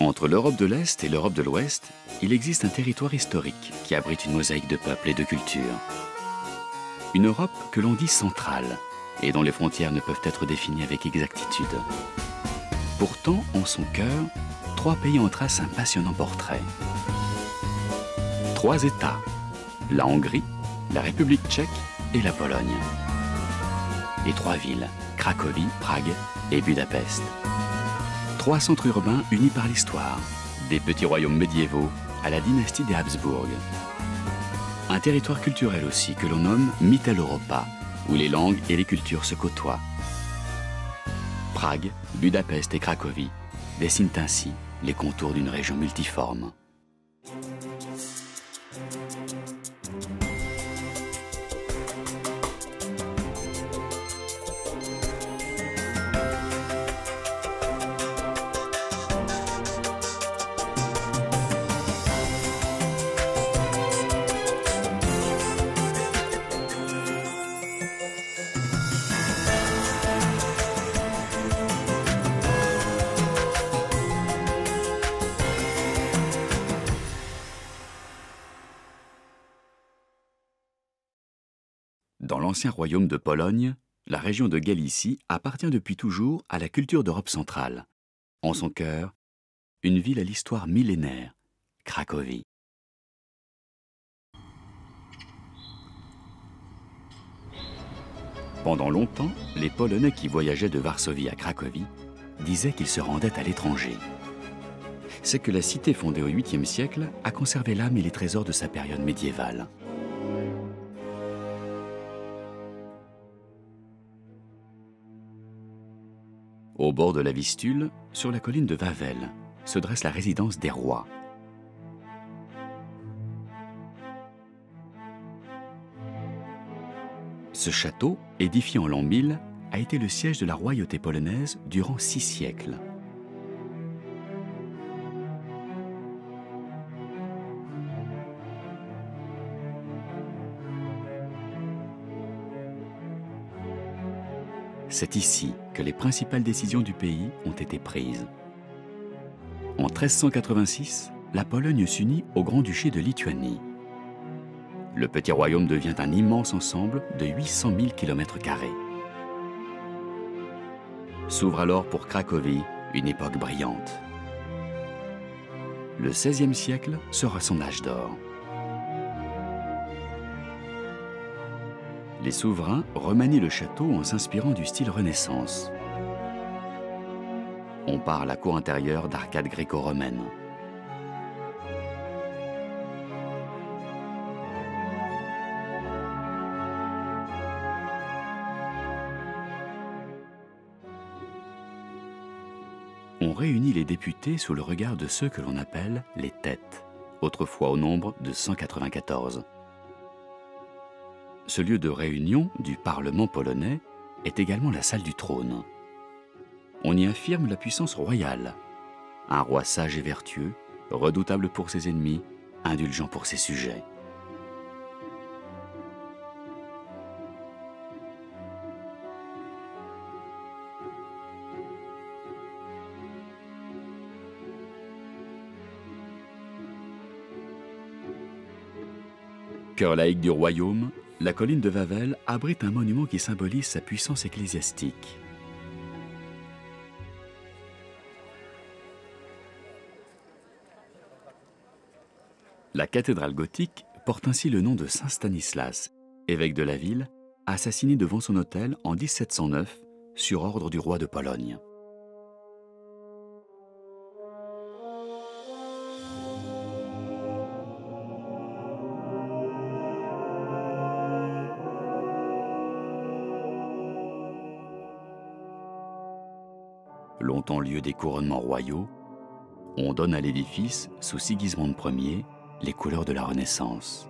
Entre l'Europe de l'Est et l'Europe de l'Ouest, il existe un territoire historique qui abrite une mosaïque de peuples et de cultures. Une Europe que l'on dit centrale et dont les frontières ne peuvent être définies avec exactitude. Pourtant, en son cœur, 3 pays en tracent un passionnant portrait. 3 États, la Hongrie, la République tchèque et la Pologne. Et 3 villes, Cracovie, Prague et Budapest. 3 centres urbains unis par l'histoire, des petits royaumes médiévaux à la dynastie des Habsbourg. Un territoire culturel aussi que l'on nomme Mitteleuropa, où les langues et les cultures se côtoient. Prague, Budapest et Cracovie dessinent ainsi les contours d'une région multiforme. Dans l'ancien royaume de Pologne, la région de Galicie appartient depuis toujours à la culture d'Europe centrale. En son cœur, une ville à l'histoire millénaire, Cracovie. Pendant longtemps, les Polonais qui voyageaient de Varsovie à Cracovie disaient qu'ils se rendaient à l'étranger. C'est que la cité fondée au 8e siècle a conservé l'âme et les trésors de sa période médiévale. Au bord de la Vistule, sur la colline de Wawel, se dresse la résidence des rois. Ce château, édifié en l'an 1000, a été le siège de la royauté polonaise durant 6 siècles. C'est ici que les principales décisions du pays ont été prises. En 1386, la Pologne s'unit au Grand-Duché de Lituanie. Le petit royaume devient un immense ensemble de 800 000 km². S'ouvre alors pour Cracovie une époque brillante. Le XVIe siècle sera son âge d'or. Les souverains remanient le château en s'inspirant du style Renaissance. On part à la cour intérieure d'arcades gréco-romaines. On réunit les députés sous le regard de ceux que l'on appelle les têtes, autrefois au nombre de 194. Ce lieu de réunion du Parlement polonais est également la salle du trône. On y affirme la puissance royale. Un roi sage et vertueux, redoutable pour ses ennemis, indulgent pour ses sujets. Cœur laïque du royaume, la colline de Wawel abrite un monument qui symbolise sa puissance ecclésiastique. La cathédrale gothique porte ainsi le nom de Saint Stanislas, évêque de la ville, assassiné devant son autel en 1709 sur ordre du roi de Pologne. Longtemps lieu des couronnements royaux, on donne à l'édifice, sous Sigismond Ier, les couleurs de la Renaissance.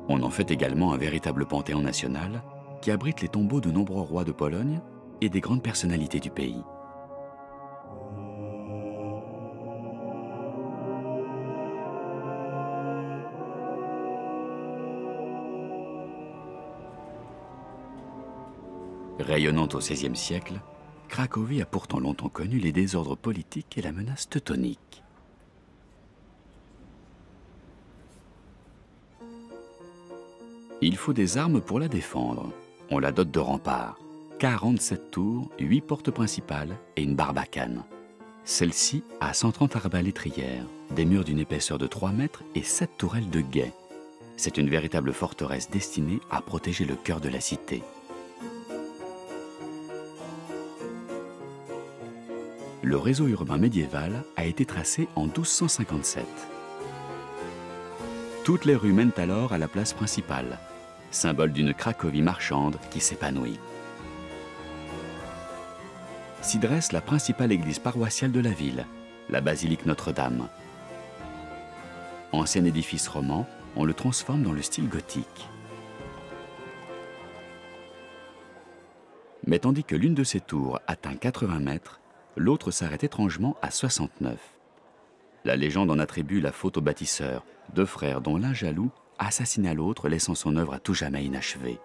On en fait également un véritable panthéon national qui abrite les tombeaux de nombreux rois de Pologne et des grandes personnalités du pays. Rayonnante au XVIe siècle, Cracovie a pourtant longtemps connu les désordres politiques et la menace teutonique. Il faut des armes pour la défendre. On la dote de remparts. 47 tours, 8 portes principales et une barbacane. Celle-ci a 130 arbalétrières, des murs d'une épaisseur de 3 mètres et 7 tourelles de guet. C'est une véritable forteresse destinée à protéger le cœur de la cité. Le réseau urbain médiéval a été tracé en 1257. Toutes les rues mènent alors à la place principale, symbole d'une Cracovie marchande qui s'épanouit. S'y dresse la principale église paroissiale de la ville, la basilique Notre-Dame. Ancien édifice roman, on le transforme dans le style gothique. Mais tandis que l'une de ces tours atteint 80 mètres, l'autre s'arrête étrangement à 69. La légende en attribue la faute aux bâtisseurs, deux frères dont l'un jaloux assassina l'autre, laissant son œuvre à tout jamais inachevée.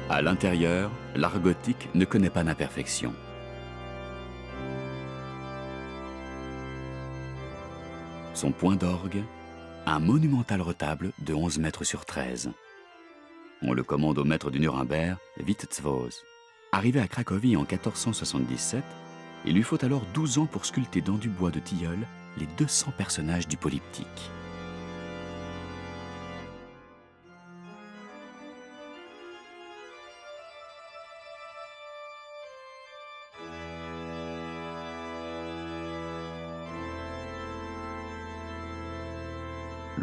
À l'intérieur, l'art gothique ne connaît pas d'imperfection. Son point d'orgue, un monumental retable de 11 mètres sur 13. On le commande au maître du Nuremberg, Wittezwoz. Arrivé à Cracovie en 1477, il lui faut alors 12 ans pour sculpter dans du bois de tilleul les 200 personnages du polyptyque.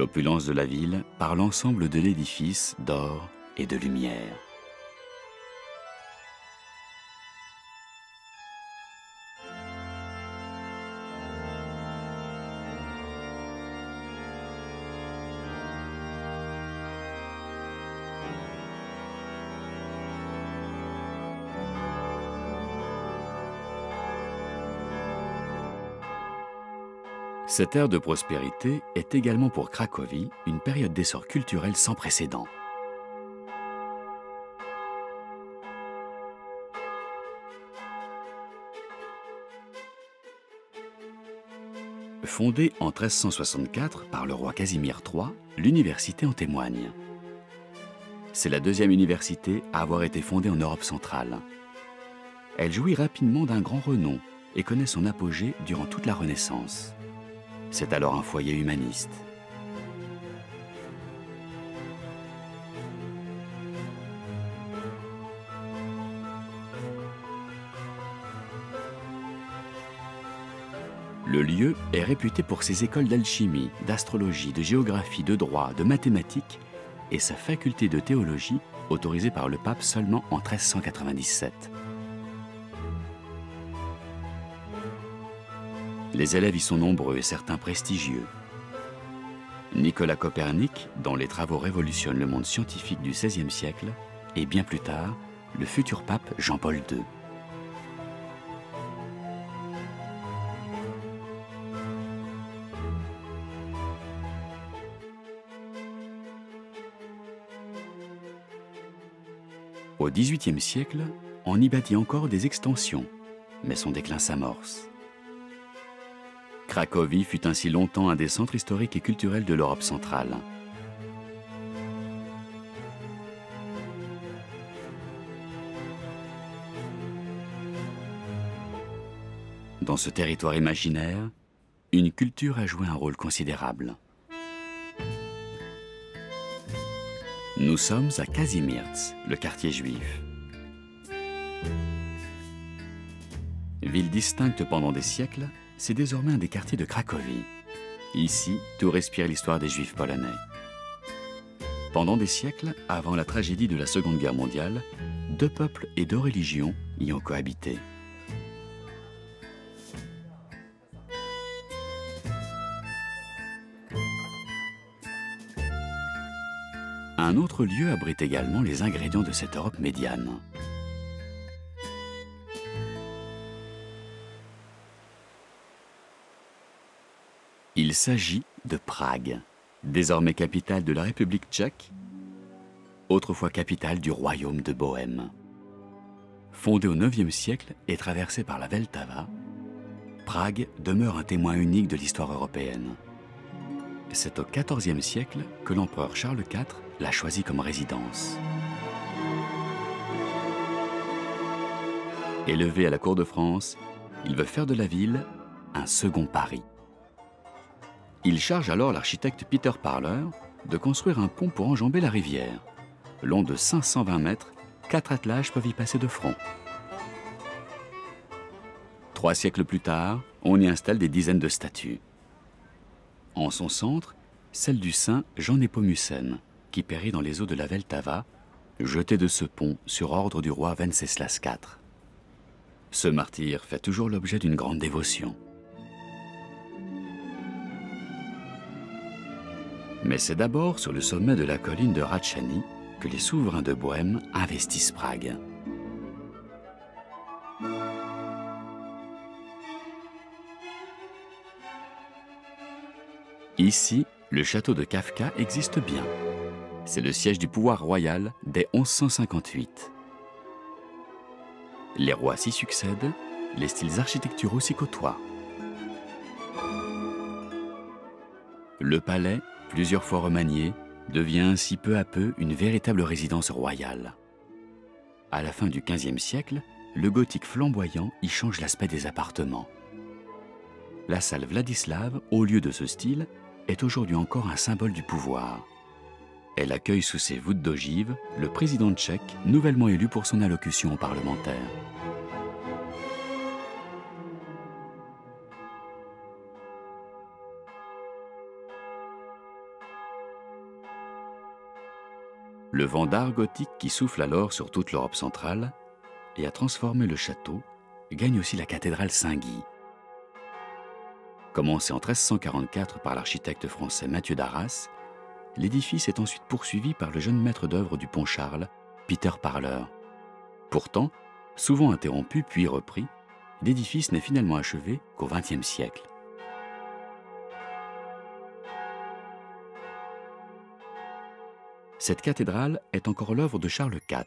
L'opulence de la ville par l'ensemble de l'édifice d'or et de lumière. Cette ère de prospérité est également pour Cracovie une période d'essor culturel sans précédent. Fondée en 1364 par le roi Casimir III, l'université en témoigne. C'est la deuxième université à avoir été fondée en Europe centrale. Elle jouit rapidement d'un grand renom et connaît son apogée durant toute la Renaissance. C'est alors un foyer humaniste. Le lieu est réputé pour ses écoles d'alchimie, d'astrologie, de géographie, de droit, de mathématiques et sa faculté de théologie autorisée par le pape seulement en 1397. Les élèves y sont nombreux et certains prestigieux. Nicolas Copernic, dont les travaux révolutionnent le monde scientifique du XVIe siècle, et bien plus tard, le futur pape Jean-Paul II. Au XVIIIe siècle, on y bâtit encore des extensions, mais son déclin s'amorce. Cracovie fut ainsi longtemps un des centres historiques et culturels de l'Europe centrale. Dans ce territoire imaginaire, une culture a joué un rôle considérable. Nous sommes à Kazimierz, le quartier juif. Ville distincte pendant des siècles, c'est désormais un des quartiers de Cracovie. Ici, tout respire l'histoire des Juifs polonais. Pendant des siècles, avant la tragédie de la Seconde Guerre mondiale, deux peuples et deux religions y ont cohabité. Un autre lieu abrite également les ingrédients de cette Europe médiane. Il s'agit de Prague, désormais capitale de la République tchèque, autrefois capitale du royaume de Bohême. Fondée au IXe siècle et traversée par la Vltava, Prague demeure un témoin unique de l'histoire européenne. C'est au XIVe siècle que l'empereur Charles IV l'a choisie comme résidence. Élevé à la cour de France, il veut faire de la ville un second Paris. Il charge alors l'architecte Peter Parler de construire un pont pour enjamber la rivière. Long de 520 mètres, 4 attelages peuvent y passer de front. 3 siècles plus tard, on y installe des dizaines de statues. En son centre, celle du saint Jean Népomucène, qui périt dans les eaux de la Vltava, jeté de ce pont sur ordre du roi Venceslas IV. Ce martyr fait toujours l'objet d'une grande dévotion. Mais c'est d'abord sur le sommet de la colline de Hradčany que les souverains de Bohême investissent Prague. Ici, le château de Kafka existe bien. C'est le siège du pouvoir royal dès 1158. Les rois s'y succèdent, les styles architecturaux s'y côtoient. Le palais, plusieurs fois remanié, devient ainsi peu à peu une véritable résidence royale. À la fin du XVe siècle, le gothique flamboyant y change l'aspect des appartements. La salle Vladislav, au lieu de ce style, est aujourd'hui encore un symbole du pouvoir. Elle accueille sous ses voûtes d'ogives le président tchèque, nouvellement élu pour son allocution aux parlementaires. Le vent d'art gothique qui souffle alors sur toute l'Europe centrale et a transformé le château gagne aussi la cathédrale Saint-Guy. Commencé en 1344 par l'architecte français Mathieu d'Arras, l'édifice est ensuite poursuivi par le jeune maître d'œuvre du pont Charles, Peter Parler. Pourtant, souvent interrompu puis repris, l'édifice n'est finalement achevé qu'au XXe siècle. Cette cathédrale est encore l'œuvre de Charles IV.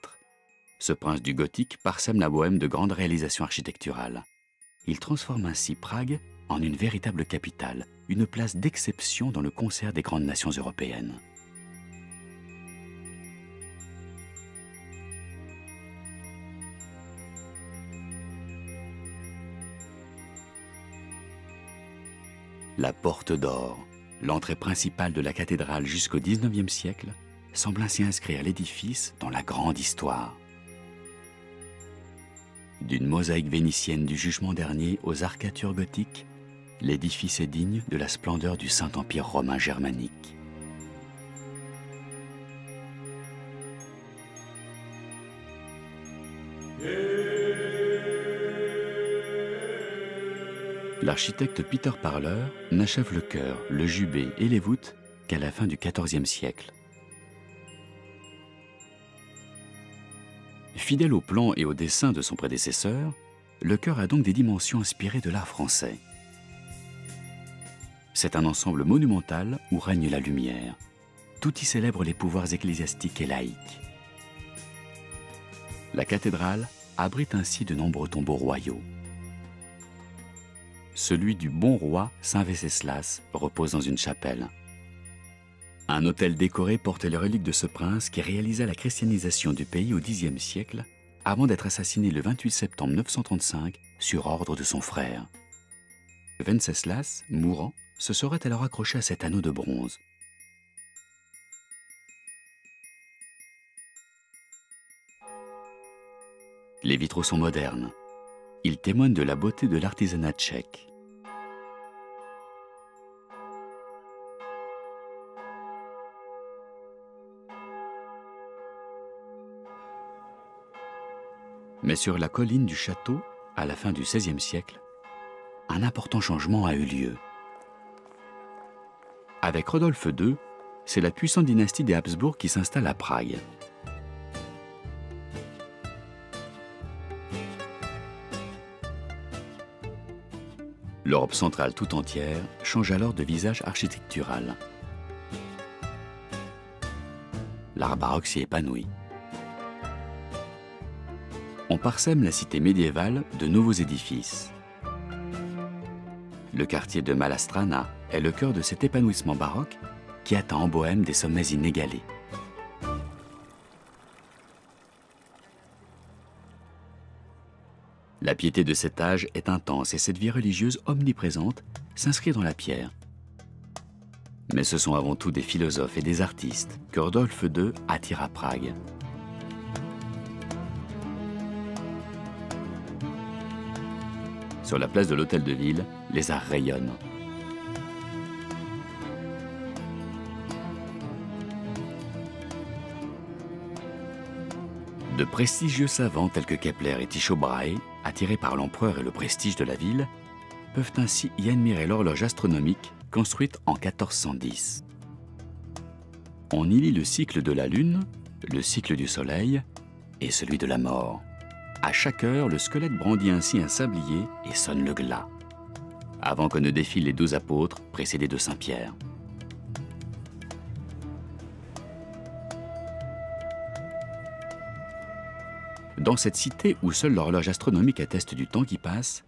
Ce prince du gothique parsème la Bohême de grandes réalisations architecturales. Il transforme ainsi Prague en une véritable capitale, une place d'exception dans le concert des grandes nations européennes. La porte d'or, l'entrée principale de la cathédrale jusqu'au XIXe siècle, semble ainsi inscrire l'édifice dans la grande histoire. D'une mosaïque vénitienne du Jugement dernier aux arcatures gothiques, l'édifice est digne de la splendeur du Saint-Empire romain germanique. L'architecte Peter Parler n'achève le chœur, le jubé et les voûtes qu'à la fin du XIVe siècle. Fidèle au plan et au dessin de son prédécesseur, le chœur a donc des dimensions inspirées de l'art français. C'est un ensemble monumental où règne la lumière. Tout y célèbre les pouvoirs ecclésiastiques et laïques. La cathédrale abrite ainsi de nombreux tombeaux royaux. Celui du bon roi Saint Venceslas repose dans une chapelle. Un autel décoré porte les reliques de ce prince qui réalisa la christianisation du pays au Xe siècle avant d'être assassiné le 28 septembre 935 sur ordre de son frère. Venceslas, mourant, se serait alors accroché à cet anneau de bronze. Les vitraux sont modernes. Ils témoignent de la beauté de l'artisanat tchèque. Mais sur la colline du château, à la fin du XVIe siècle, un important changement a eu lieu. Avec Rodolphe II, c'est la puissante dynastie des Habsbourg qui s'installe à Prague. L'Europe centrale tout entière change alors de visage architectural. L'art baroque s'y épanouit. On parsème la cité médiévale de nouveaux édifices. Le quartier de Malá est le cœur de cet épanouissement baroque qui atteint en Bohême des sommets inégalés. La piété de cet âge est intense et cette vie religieuse omniprésente s'inscrit dans la pierre. Mais ce sont avant tout des philosophes et des artistes que Rodolphe II attire à Prague. Sur la place de l'Hôtel de Ville, les arts rayonnent. De prestigieux savants tels que Kepler et Tycho Brahe, attirés par l'empereur et le prestige de la ville, peuvent ainsi y admirer l'horloge astronomique construite en 1410. On y lit le cycle de la Lune, le cycle du Soleil et celui de la mort. À chaque heure, le squelette brandit ainsi un sablier et sonne le glas, avant que ne défilent les 12 apôtres précédés de Saint Pierre. Dans cette cité où seule l'horloge astronomique atteste du temps qui passe,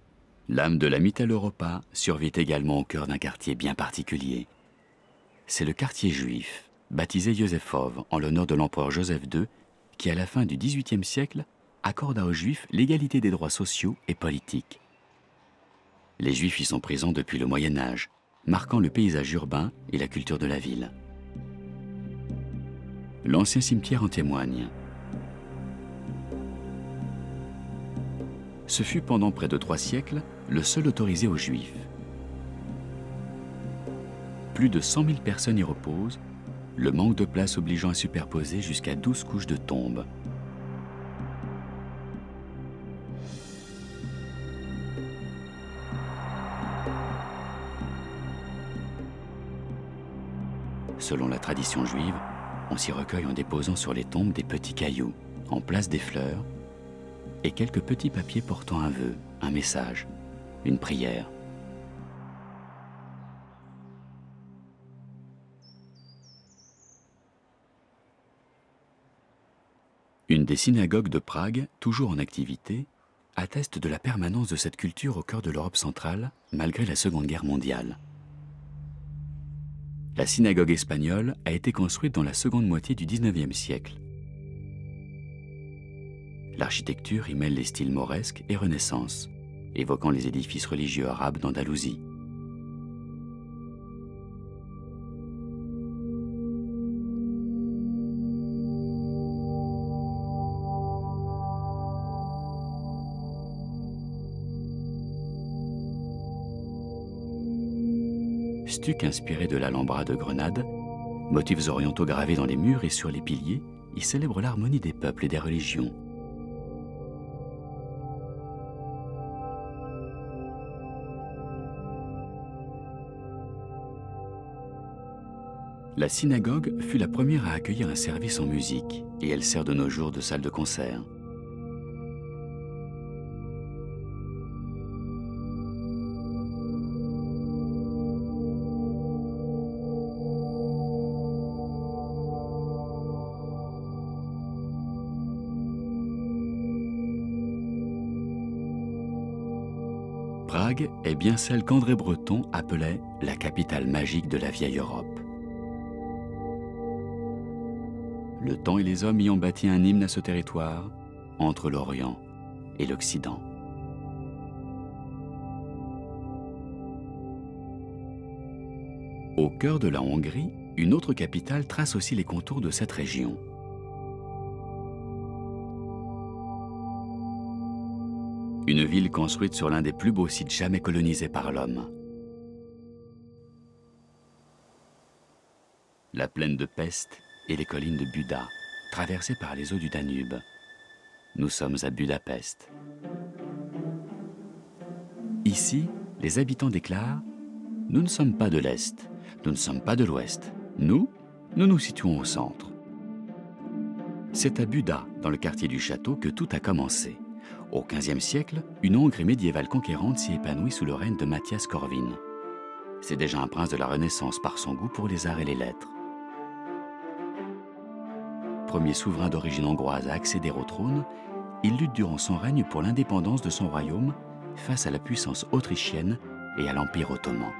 l'âme de la Mitteleuropa survit également au cœur d'un quartier bien particulier. C'est le quartier juif, baptisé Józefov en l'honneur de l'empereur Joseph II, qui à la fin du XVIIIe siècle accorda aux Juifs l'égalité des droits sociaux et politiques. Les Juifs y sont présents depuis le Moyen Âge, marquant le paysage urbain et la culture de la ville. L'ancien cimetière en témoigne. Ce fut pendant près de 3 siècles le seul autorisé aux Juifs. Plus de 100 000 personnes y reposent, le manque de place obligeant à superposer jusqu'à 12 couches de tombes. Selon la tradition juive, on s'y recueille en déposant sur les tombes des petits cailloux, en place des fleurs, et quelques petits papiers portant un vœu, un message, une prière. Une des synagogues de Prague, toujours en activité, atteste de la permanence de cette culture au cœur de l'Europe centrale, malgré la Seconde Guerre mondiale. La synagogue espagnole a été construite dans la seconde moitié du XIXe siècle. L'architecture y mêle les styles mauresques et Renaissance, évoquant les édifices religieux arabes d'Andalousie. Stucs inspirés de l'Alhambra de Grenade, motifs orientaux gravés dans les murs et sur les piliers, y célèbrent l'harmonie des peuples et des religions. La synagogue fut la première à accueillir un service en musique et elle sert de nos jours de salle de concert. Prague est bien celle qu'André Breton appelait la capitale magique de la vieille Europe. Le temps et les hommes y ont bâti un hymne à ce territoire, entre l'Orient et l'Occident. Au cœur de la Hongrie, une autre capitale trace aussi les contours de cette région. Une ville construite sur l'un des plus beaux sites jamais colonisés par l'homme. La plaine de Pest et les collines de Buda, traversées par les eaux du Danube. Nous sommes à Budapest. Ici, les habitants déclarent « Nous ne sommes pas de l'Est, nous ne sommes pas de l'Ouest. Nous nous situons au centre. » C'est à Buda, dans le quartier du château, que tout a commencé. Au XVe siècle, une Hongrie médiévale conquérante s'y épanouit sous le règne de Matthias Corvin. C'est déjà un prince de la Renaissance par son goût pour les arts et les lettres. Premier souverain d'origine hongroise à accéder au trône, il lutte durant son règne pour l'indépendance de son royaume face à la puissance autrichienne et à l'Empire ottoman.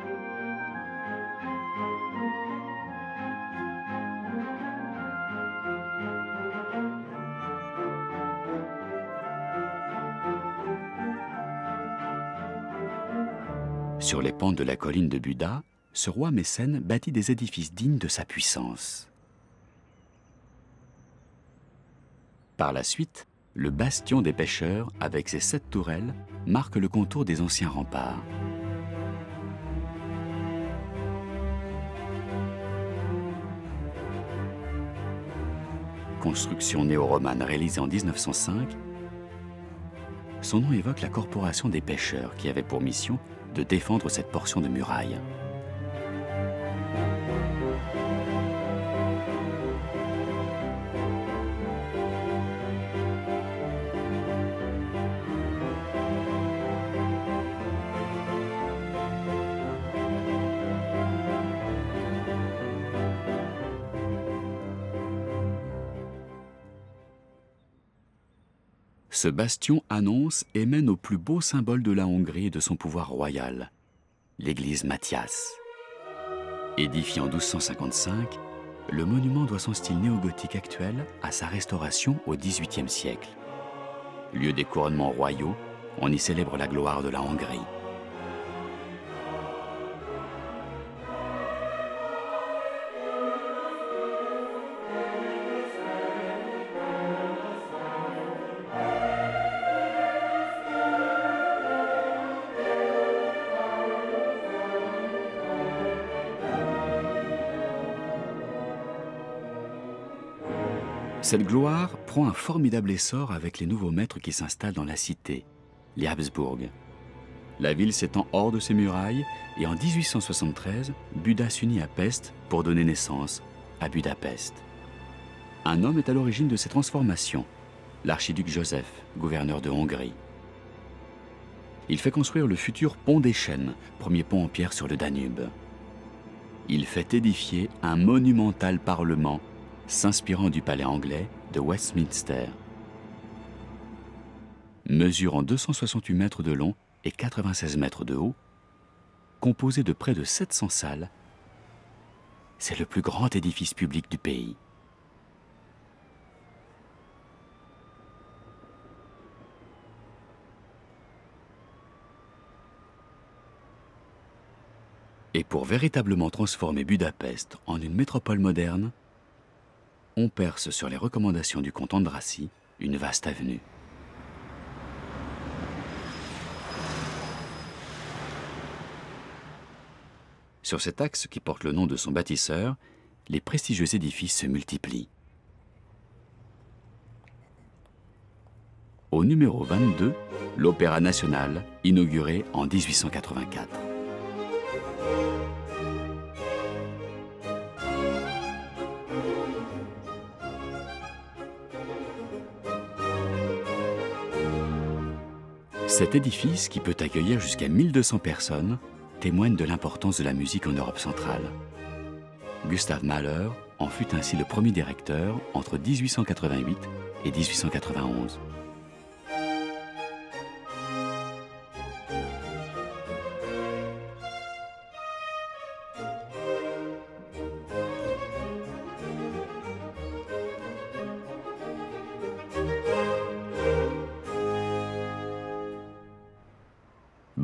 Sur les pentes de la colline de Buda, ce roi mécène bâtit des édifices dignes de sa puissance. Par la suite, le bastion des pêcheurs, avec ses 7 tourelles, marque le contour des anciens remparts. Construction néo-romane réalisée en 1905, son nom évoque la corporation des pêcheurs qui avait pour mission de défendre cette portion de muraille. Ce bastion annonce et mène au plus beau symbole de la Hongrie et de son pouvoir royal, l'église Matthias. Édifié en 1255, le monument doit son style néogothique actuel à sa restauration au XVIIIe siècle. Lieu des couronnements royaux, on y célèbre la gloire de la Hongrie. Cette gloire prend un formidable essor avec les nouveaux maîtres qui s'installent dans la cité, les Habsbourg. La ville s'étend hors de ses murailles et en 1873, Buda s'unit à Pest pour donner naissance à Budapest. Un homme est à l'origine de ces transformations, l'archiduc Joseph, gouverneur de Hongrie. Il fait construire le futur pont des Chênes, premier pont en pierre sur le Danube. Il fait édifier un monumental parlement s'inspirant du palais anglais de Westminster. Mesurant 268 mètres de long et 96 mètres de haut, composé de près de 700 salles, c'est le plus grand édifice public du pays. Et pour véritablement transformer Budapest en une métropole moderne, on perce sur les recommandations du comte Andrassy une vaste avenue. Sur cet axe qui porte le nom de son bâtisseur, les prestigieux édifices se multiplient. Au numéro 22, l'Opéra national, inauguré en 1884. Cet édifice, qui peut accueillir jusqu'à 1200 personnes, témoigne de l'importance de la musique en Europe centrale. Gustav Mahler en fut ainsi le premier directeur entre 1888 et 1891.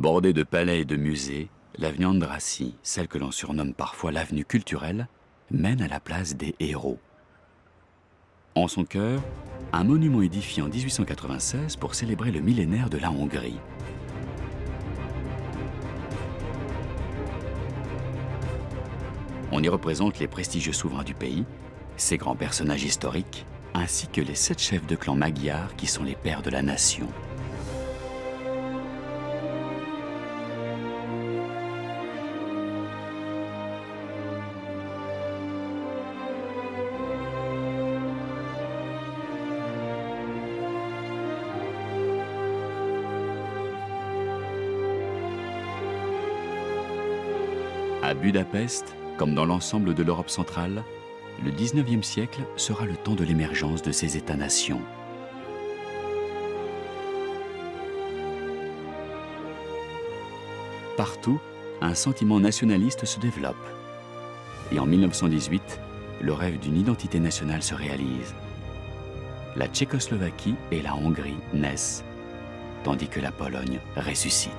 Bordée de palais et de musées, l'avenue Andrassy, celle que l'on surnomme parfois l'avenue culturelle, mène à la place des héros. En son cœur, un monument édifié en 1896 pour célébrer le millénaire de la Hongrie. On y représente les prestigieux souverains du pays, ses grands personnages historiques, ainsi que les 7 chefs de clan magyars qui sont les pères de la nation. À Budapest, comme dans l'ensemble de l'Europe centrale, le 19e siècle sera le temps de l'émergence de ces États-nations. Partout, un sentiment nationaliste se développe. Et en 1918, le rêve d'une identité nationale se réalise. La Tchécoslovaquie et la Hongrie naissent, tandis que la Pologne ressuscite.